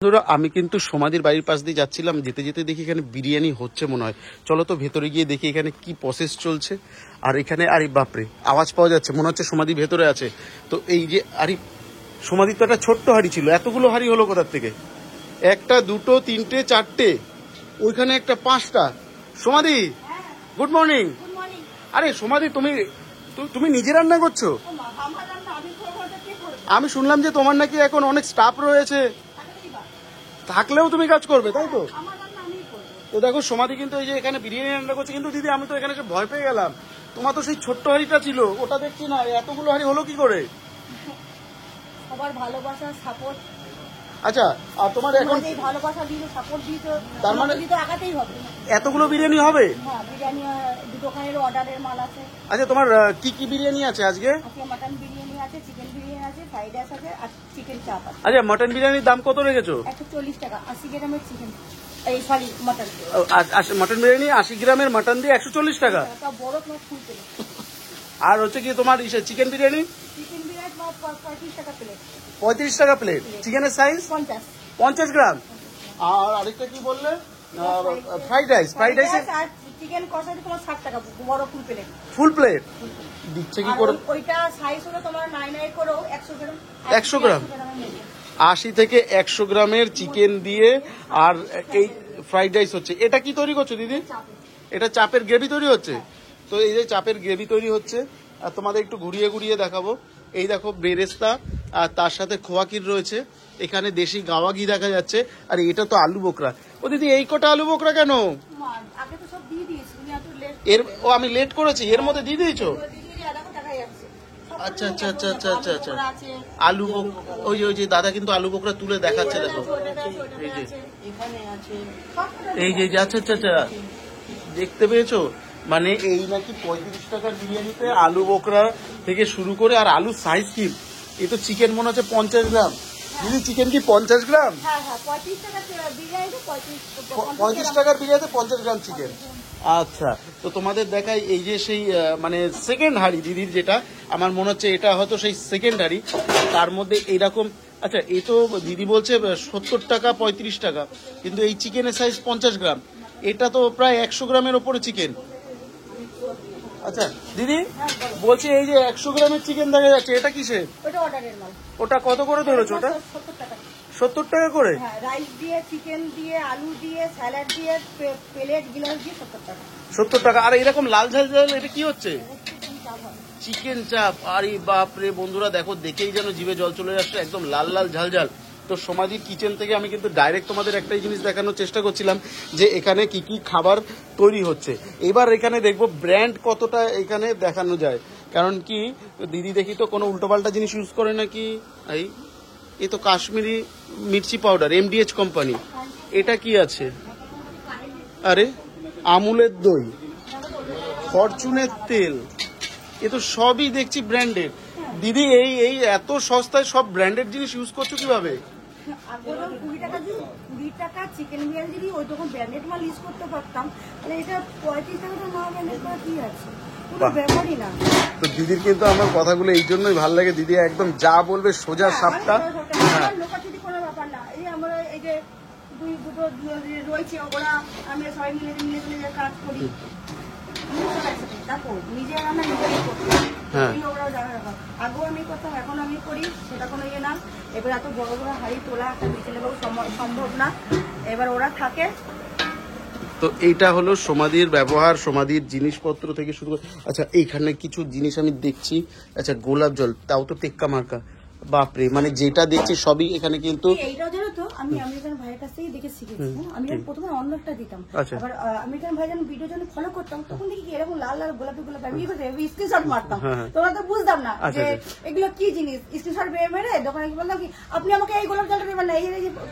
ধরো আমি কিন্তু সমাধির বাড়ির পাশ দিয়ে যাচ্ছিলাম, যেতে যেতে দেখি এখানে বিরিয়ানি হচ্ছে মনে হয়। চলো তো ভেতরে গিয়ে দেখি এখানে কি প্রসেস চলছে। আর এখানে আরে বাপরে আওয়াজ পাওয়া যাচ্ছে, মনে হচ্ছে সমাধি ভেতরে আছে। তো এই যে আরে সমাধির তো একটা ছোট্ট হাড়ি ছিল, এতগুলো হাড়ি হলো কোথার থেকে? একটা, দুটো, তিনটে, চারটে, ওইখানে একটা, পাঁচটা। সমাধি, গুড মর্নিং। আরে সমাধি, তুমি তুমি নিজে রান্না করছো? আমি শুনলাম যে তোমার নাকি এখন অনেক স্টাফ রয়েছে, থাকলেও তুমি কাজ করবে, তাই তো? তো দেখো সমাধি কিন্তু এই যে এখানে বিরিয়ানি রান্না করছে। কিন্তু দিদি আমি তো এখানে এসে ভয় পেয়ে গেলাম, তোমার তো সেই ছোট্ট হাড়িটা ছিল, ওটা দেখছি না, এতগুলো হাড়ি হলো কি করে? সবার ভালোবাসা সাপোর্ট। আচ্ছা, আর তোমার এখন ভালোবাসা দিতে সাপোর্ট দিতে, তার মানে তো আগাতেই হবে। এতগুলো বিরিয়ানি হবে? হ্যাঁ, বিরিয়ানি দোকানের অর্ডারের মাল আছে। আচ্ছা, তোমার কি কি বিরিয়ানি আছে আজকে? আজকে মাটন বিরিয়ানি আছে, চিকেন বিরিয়ানি আছে, ফ্রাইড রাইস আছে আর চিকেন চাপ আছে। আচ্ছা, মটন বিরিয়ানির দাম কত রেখেছো? 140 টাকা, 80 গ্রামের চিকেন, এই সরি মটন। মটন বিরিয়ানি 80 গ্রামের মটন দিয়ে 140 টাকা। বড় প্লেট ফুল প্লেট। আর হচ্ছে কি তোমার চিকেন বিরিয়ানি? চিকেন বিরিয়ানি 35 টাকা প্লেট। 35 টাকা প্লেট। চিকেনের সাইজ 50 গ্রাম। আর আরেকটা কি বললে? Fried rice. ফ্রাইড রাইস আর চিকেন কষা তোমার 60 টাকা বড় ফুল প্লেট। ফুল প্লেট দিচ্ছে কি করে? ওইটা সাইজ হলো তোমার 9 করেও 100 গ্রাম। 100 গ্রাম, 80 থেকে 100 গ্রামের চিকেন দিয়ে। আর এই ফ্রাইড রাইস হচ্ছে। এটা কি তৈরি করছো দিদি? এটা চাপের গ্রেভি তৈরি হচ্ছে। তো এই যে চাপের গ্রেভি তৈরি হচ্ছে, আর তোমাদের একটু ঘুরিয়ে ঘুরিয়ে দেখাবো। এই দেখো বেরেস্তা, আর তার সাথে খোয়া ক্ষীর রয়েছে। এখানে দেশি গাওয়া ঘি দেখা যাচ্ছে। আর এটা তো আলু বোকরা। ও দিদি, এই কটা আলু বোকরা কেন? আগে তো সব দিয়ে দিয়েছি, তুমি এত লেট। ও আমি লেট করেছি, এর মধ্যে দিয়ে দিয়েছো? আচ্ছা আচ্ছা আচ্ছা আচ্ছা আচ্ছা আচ্ছা। আলু ওই যে দাদা কিন্তু আলু বোকরা তুলে দেখাচ্ছে, দেখো এই যে এই যে আচ্ছা আচ্ছা আচ্ছা, দেখতে পেয়েছো? মানে এই নাকি 35 টাকার বিরিয়ানিতে আলু বোকরা থেকে শুরু করে, আর আলুর সাইজ কি! এই তো চিকেন মনে হচ্ছে 50 গ্রাম। দিদি চিকেন কি 50 গ্রাম? 35 টাকার বিরিয়ানিতে 35 টাকার বিরিয়ানিতে 50 গ্রাম চিকেন। আচ্ছা, তো তোমাদের দেখাই এই যে সেই মানে সেকেন্ড হাড়ি দিদির, যেটা আমার মনে হচ্ছে এটা হয়তো সেই সেকেন্ড হাড়ি। তার মধ্যে এইরকম। আচ্ছা, এই তো দিদি বলছে 70 টাকা 35 টাকা, কিন্তু এই চিকেনের সাইজ 50 গ্রাম। এটা তো প্রায় 100 গ্রামের ওপরে চিকেন। আচ্ছা দিদি বলছি, এই যে 100 গ্রামের চিকেন দেখা যাচ্ছে, এটা কিসের? ওটা কত করে ধরেছো? ওটা 70 টাকা করে। রাইস দিয়ে, চিকেন দিয়ে, আলু দিয়ে, স্যালাড দিয়ে, প্লেট গিলাস দিয়ে 70 টাকা। 70 টাকা। আর এরকম লাল ঝাল ঝাল এটা কি হচ্ছে? চিকেন চাপ। আরে বাপরে বন্ধুরা, দেখো দেখেই যেন জিভে জল চলে আসছে, একদম লাল লাল ঝাল ঝাল। তো সমাধির কিচেন থেকে আমি কিন্তু ডাইরেক্ট তোমাদের একটাই জিনিস দেখানোর চেষ্টা করছিলাম, যে এখানে কি কি খাবার তৈরি হচ্ছে। এবার এখানে দেখবো ব্র্যান্ড কতটা এখানে দেখানো যায়। কারণ কি দিদি দেখি তো কোনো উল্টোপাল্টা জিনিস ইউজ করে নাকি। এই তো Kashmiri Mirchi powder, MDH company. এটা কি আছে? আরে আমুলের দই, ফরচুনের তেল, এ তো সবই দেখছি ব্র্যান্ডেড। দিদি এই এত সস্তায় সব ব্র্যান্ডেড জিনিস ইউজ করছো কিভাবে? 20 টাকা চিকেন বিরিয়ানি যদি ওই তখন ব্র্যান্ডেড মাল ইউজ করতে পারতাম, তাহলে এটা 35 টাকাটা না ব্র্যান্ডেড করা কি আছে? কোনো ব্যাপারই না। তো দিদির কিন্তু আমার কথাগুলো এই জন্যই ভালো লাগে, দিদি একদম যা বলবে সোজা সাপটা। লোকাচিতি কোনো ব্যাপার না। এই আমরা এই যে দুটো রয়েছে, ওরা আমরা সবাই মিলে কাজ করি। দেখো নিজে রান্না নিজেই করতে, ওরাও জানা রাখা। আগেও আমি করতাম, এখন আমি করি, সেটা কোনো ইয়ে না। এবার এত বড় বড় হাড়ি তোলা একটা বিকেলেও সম্ভব না, এবার ওরা থাকে। তো এইটা হলো সমাধির ব্যবহার, সমাধির জিনিসপত্র থেকে শুরু করে। আচ্ছা, এইখানে কিছু জিনিস আমি দেখছি। আচ্ছা, গোলাপ জল, তাও তো টেক্কা মার্কা। বাপরে, মানে যেটা দেখছি সবই এখানে কিন্তু। এইটাও জানো তো, আমি আমেরিকান ভাইয়ের কাছ থেকে দেখে শিখেছি। আমি প্রথমে অন্য একটা দিতাম, আবার আমেরিকান ভাই যখন ভিডিও যখন ফলো করতাম, তখন দেখি এরকম লাল লাল গোলাপি গোলাপি, আমি স্ক্রিনশট মারতাম। তোমরা তো বুঝতাম না যে এগুলো কি জিনিস। স্ক্রিনশট মেরে দোকানে কি বললাম কি, আপনি আমাকে এই গোলাপ জলটা দেবেন না, এই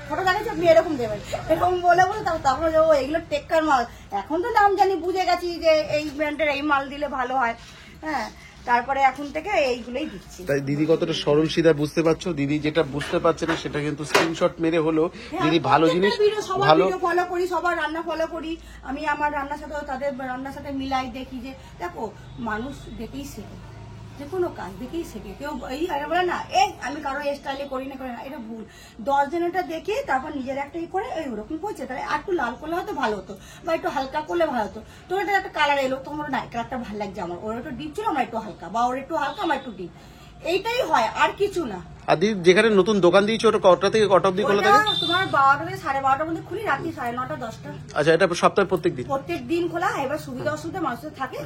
ফটো দেখাচ্ছি আপনি এরকম দেবেন, এরকম বলে তখন এগুলো টেক্কার মাল। এখন তো নাম জানি, বুঝে গেছি যে এই ব্র্যান্ডের এই মাল দিলে ভালো হয়। হ্যাঁ, তারপরে এখন থেকে এইগুলোই দিচ্ছি। তাই দিদি কতটা সরল সিধা, বুঝতে পারছো? দিদি যেটা বুঝতে পারছে না সেটা কিন্তু স্ক্রিনশট মেরে হলো। দিদি ভালো জিনিস, ভালো ফলো করি, সবার রান্না ফলো করি। আমি আমার রান্নার সাথে তাদের রান্নার সাথে মিলাই, দেখি যে দেখো মানুষ দেখেই শেখে। যে কোনো কাজ দেখেই শেখে। কেউ এই আরে বলে না আমি কারো স্টাইলে করি না এটা ভুল। 10 জনেরটা দেখে তারপর নিজের একটা করে ওরকম করছে, তাহলে আর একটু লাল করলে হয়তো ভালো হতো বা একটু হালকা করলে ভালো হতো। তো এটা একটা কালার এলো, তোমার না কালারটা ভালো লাগছে, আমার ওর একটু ডিপ ছিল আমার একটু হালকা, বা ওর একটু হালকা আমার একটু ডিপ, এইটাই হয় আর কিছু না। আর যেখানে নতুন দোকান দিয়েছো ওটা কটা থেকে কটা অবধি খোলা থাকে? তোমার 12টা থেকে 12:30 মধ্যে খুলি, রাত্রি 9:30 10টা। আচ্ছা, এটা সপ্তাহে প্রত্যেক দিন খোলা। এবার সুবিধা অসুবিধা মানুষের থাকে,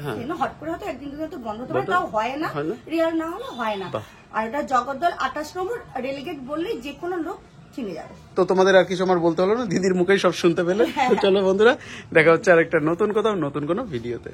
হট করে হয়তো একদিন দুদিন তো বন্ধ হতে পারে, তাও হয় না, রিয়াল না হলে হয় না। আর এটা জগদ্দল 28 নম্বর রেলিগেট বললেই যে কোনো লোক চিনে যাবে। তো তোমাদের আর কিছু আমার বলতে হলো না, দিদির মুখেই সব শুনতে পেলে। চলো বন্ধুরা, দেখা হচ্ছে আরেকটা নতুন কোথাও নতুন কোনো ভিডিওতে।